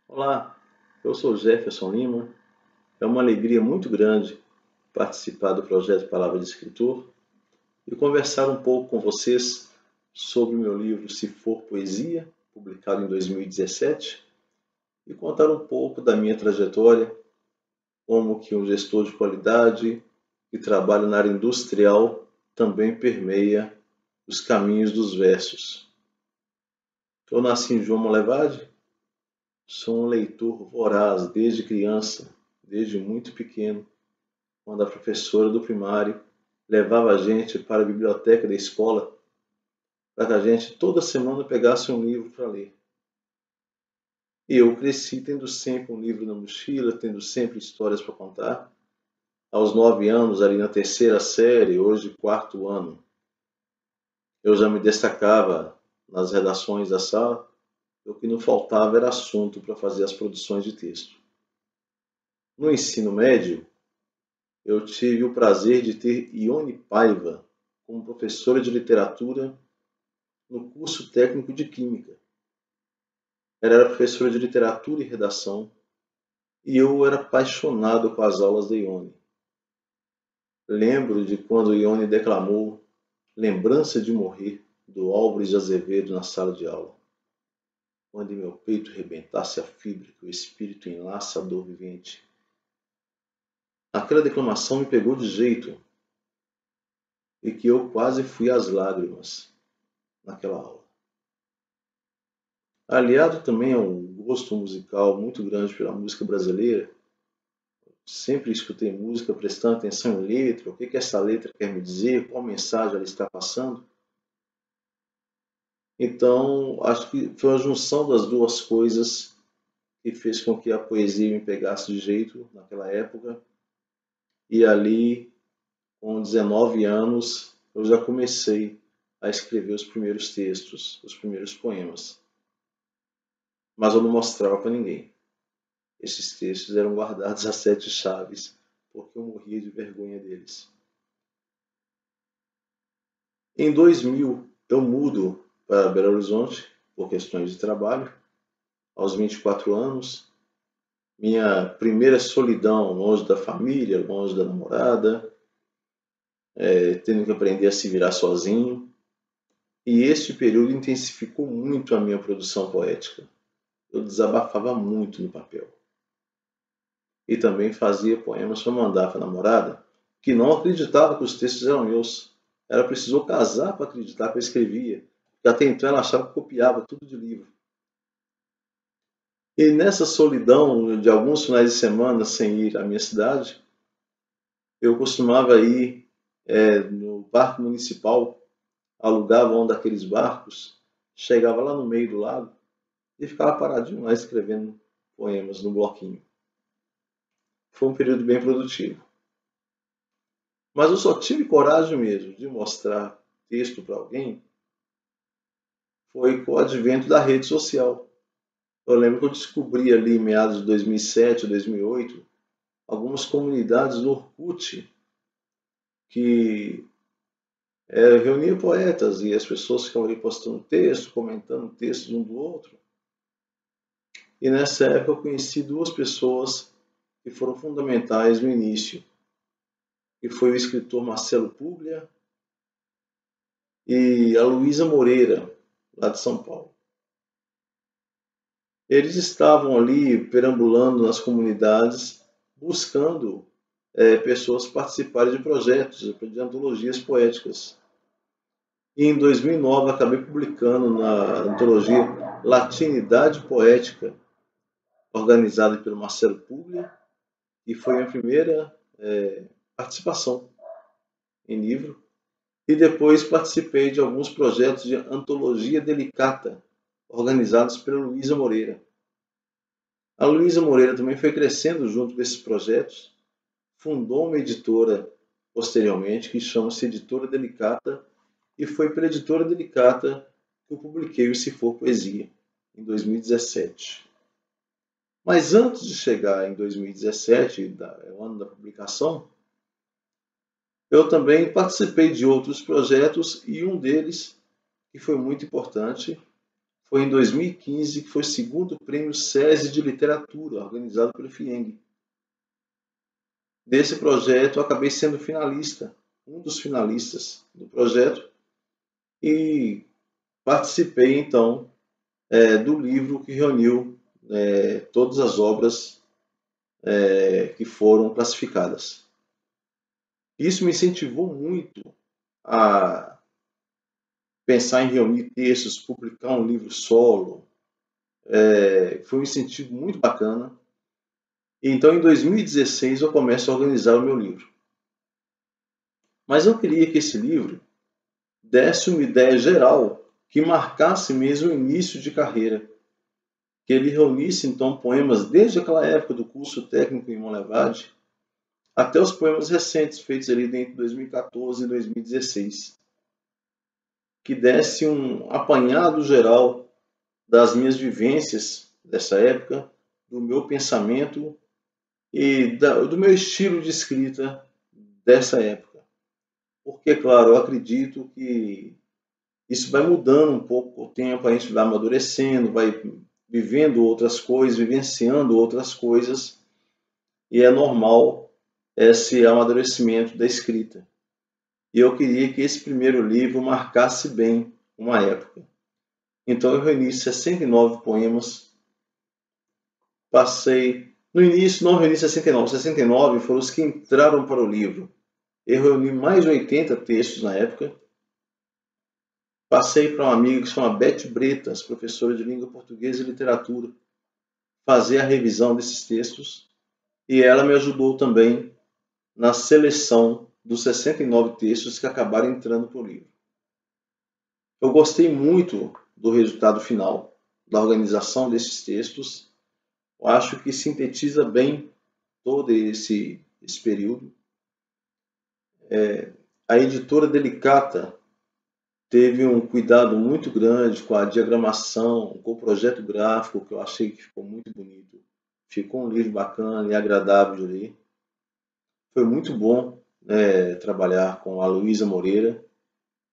Olá, eu sou Jefferson Lima. É uma alegria muito grande participar do projeto Palavra de Escritor e conversar um pouco com vocês sobre o meu livro Se For Poesia, publicado em 2017, e contar um pouco da minha trajetória como que um gestor de qualidade que trabalha na área industrial também permeia os caminhos dos versos. Eu nasci em João Molevade. Sou um leitor voraz desde criança, desde muito pequeno, quando a professora do primário levava a gente para a biblioteca da escola para que a gente toda semana pegasse um livro para ler. E eu cresci tendo sempre um livro na mochila, tendo sempre histórias para contar. Aos 9 anos, ali na terceira série, hoje quarto ano, eu já me destacava nas redações da sala. O que não faltava era assunto para fazer as produções de texto. No ensino médio, eu tive o prazer de ter Ione Paiva como professora de literatura no curso técnico de Química. Ela era professora de literatura e redação e eu era apaixonado com as aulas da Ione. Lembro de quando Ione declamou Lembrança de Morrer, do Álvares de Azevedo na sala de aula. Quando em meu peito rebentasse a fibra que o espírito enlaça a dor vivente. Aquela declamação me pegou de jeito e que eu quase fui às lágrimas naquela aula. Aliado também a um gosto musical muito grande pela música brasileira, sempre escutei música prestando atenção em letra, o que essa letra quer me dizer, qual mensagem ela está passando. Então, acho que foi a junção das duas coisas que fez com que a poesia me pegasse de jeito naquela época. E ali, com 19 anos, eu já comecei a escrever os primeiros textos, os primeiros poemas. Mas eu não mostrava para ninguém. Esses textos eram guardados a 7 chaves, porque eu morria de vergonha deles. Em 2000, eu mudo para Belo Horizonte por questões de trabalho. Aos 24 anos, minha primeira solidão longe da família, longe da namorada, tendo que aprender a se virar sozinho. E este período intensificou muito a minha produção poética. Eu desabafava muito no papel. E também fazia poemas para mandar para a namorada, que não acreditava que os textos eram meus. Ela precisou casar para acreditar que eu escrevia. Porque até então ela achava que copiava tudo de livro. E nessa solidão de alguns finais de semana sem ir à minha cidade, eu costumava ir no barco municipal, alugava um daqueles barcos, chegava lá no meio do lago e ficava paradinho lá escrevendo poemas no bloquinho. Foi um período bem produtivo. Mas eu só tive coragem mesmo de mostrar texto para alguém foi com o advento da rede social. Eu lembro que eu descobri ali em meados de 2007, 2008, algumas comunidades do Orkut que reunia poetas e as pessoas ficavam ali postando texto, comentando textos um do outro. E nessa época eu conheci duas pessoas que foram fundamentais no início, que foi o escritor Marcelo Puglia e a Luísa Moreira, lá de São Paulo. Eles estavam ali perambulando nas comunidades, buscando pessoas participarem de projetos, de antologias poéticas. E em 2009 acabei publicando na antologia Latinidade Poética, organizada pelo Marcelo Puglia, e foi a minha primeira participação em livro. E depois participei de alguns projetos de antologia delicata, organizados pela Luísa Moreira. A Luísa Moreira também foi crescendo junto com esses projetos, fundou uma editora posteriormente, que chama-se Editora Delicata, e foi pela Editora Delicata que eu publiquei o Se For Poesia, em 2017. Mas antes de chegar em 2017, o ano da publicação, eu também participei de outros projetos e um deles, que foi muito importante, foi em 2015 que foi o segundo prêmio SESI de literatura, organizado pelo FIENG. Desse projeto eu acabei sendo finalista, um dos finalistas do projeto, e participei então do livro que reuniu todas as obras que foram classificadas. Isso me incentivou muito a pensar em reunir textos, publicar um livro solo. Foi um incentivo muito bacana. Então, em 2016, eu começo a organizar o meu livro. Mas eu queria que esse livro desse uma ideia geral que marcasse mesmo o início de carreira. Que ele reunisse, então, poemas desde aquela época do curso técnico em Monlevade até os poemas recentes, feitos ali entre 2014 e 2016. Que desse um apanhado geral das minhas vivências dessa época, do meu pensamento e do meu estilo de escrita dessa época. Porque, claro, eu acredito que isso vai mudando um pouco com o tempo, a gente vai amadurecendo, vai vivendo outras coisas, vivenciando outras coisas, e é normal esse amadurecimento da escrita. E eu queria que esse primeiro livro marcasse bem uma época. Então eu reuni 69 poemas, no início não reuni 69 foram os que entraram para o livro. Eu reuni mais de 80 textos na época. Passei para uma amiga que se chama Beth Bretas, professora de língua portuguesa e literatura, fazer a revisão desses textos, e ela me ajudou também na seleção dos 69 textos que acabaram entrando para o livro. Eu gostei muito do resultado final, da organização desses textos. Eu acho que sintetiza bem todo esse período. A editora Delicata teve um cuidado muito grande com a diagramação, com o projeto gráfico, que eu achei que ficou muito bonito. Ficou um livro bacana e agradável de ler. Foi muito bom trabalhar com a Luísa Moreira,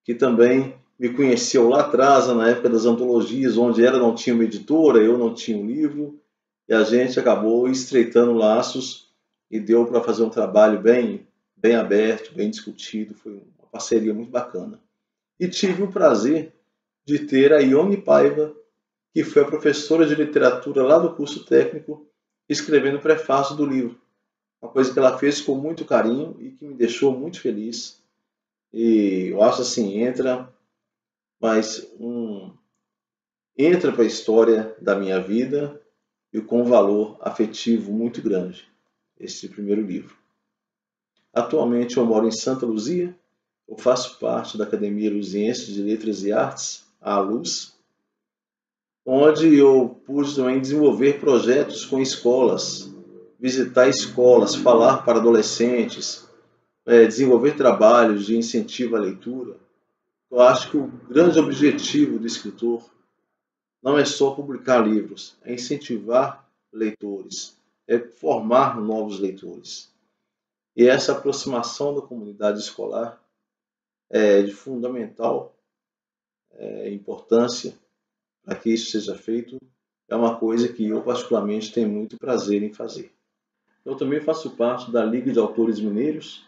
que também me conheceu lá atrás, na época das antologias, onde ela não tinha uma editora, eu não tinha um livro, e a gente acabou estreitando laços e deu para fazer um trabalho bem aberto, bem discutido. Foi uma parceria muito bacana. E tive o prazer de ter a Ione Paiva, que foi a professora de literatura lá do curso técnico, escrevendo o prefácio do livro. Uma coisa que ela fez com muito carinho e que me deixou muito feliz. E eu acho assim, entra para a história da minha vida e com um valor afetivo muito grande, esse primeiro livro. Atualmente eu moro em Santa Luzia, eu faço parte da Academia Luziense de Letras e Artes, a ALUZ, onde eu pude também desenvolver projetos com escolas, visitar escolas, falar para adolescentes, desenvolver trabalhos de incentivo à leitura. Eu acho que o grande objetivo do escritor não é só publicar livros, é incentivar leitores, é formar novos leitores. E essa aproximação da comunidade escolar é de fundamental importância para que isso seja feito. É uma coisa que eu particularmente tenho muito prazer em fazer. Eu também faço parte da Liga de Autores Mineiros,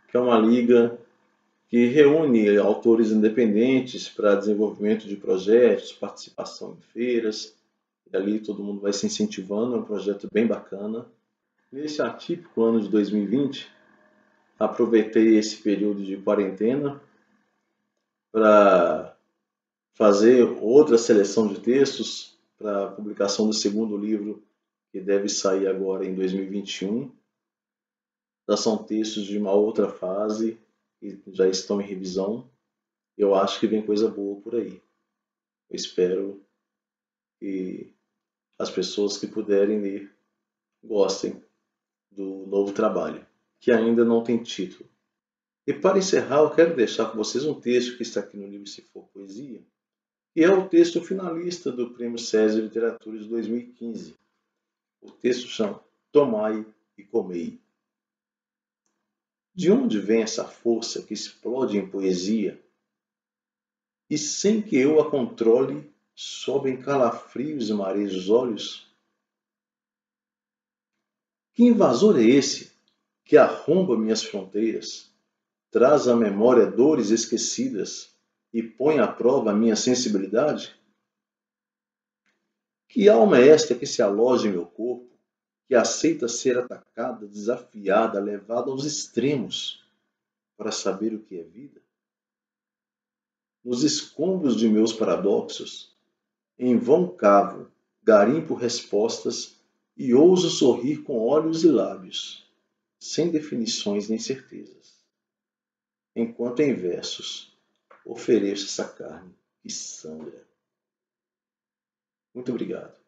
que é uma liga que reúne autores independentes para desenvolvimento de projetos, participação em feiras, e ali todo mundo vai se incentivando, é um projeto bem bacana. Nesse atípico ano de 2020, aproveitei esse período de quarentena para fazer outra seleção de textos para a publicação do segundo livro, que deve sair agora em 2021. Já são textos de uma outra fase, que já estão em revisão. Eu acho que vem coisa boa por aí. Eu espero que as pessoas que puderem ler gostem do novo trabalho, que ainda não tem título. E para encerrar, eu quero deixar com vocês um texto que está aqui no livro Se For Poesia, que é o texto finalista do Prêmio SESI de Literatura de 2015. O texto chama Tomai e Comei. De onde vem essa força que explode em poesia e sem que eu a controle sobem calafrios e mareios os olhos? Que invasor é esse que arromba minhas fronteiras, traz à memória dores esquecidas e põe à prova a minha sensibilidade? Que alma é esta que se aloja em meu corpo, que aceita ser atacada, desafiada, levada aos extremos para saber o que é vida? Nos escombros de meus paradoxos, em vão cavo, garimpo respostas e ouso sorrir com olhos e lábios, sem definições nem certezas, enquanto em versos ofereço essa carne que sangra. Muito obrigado.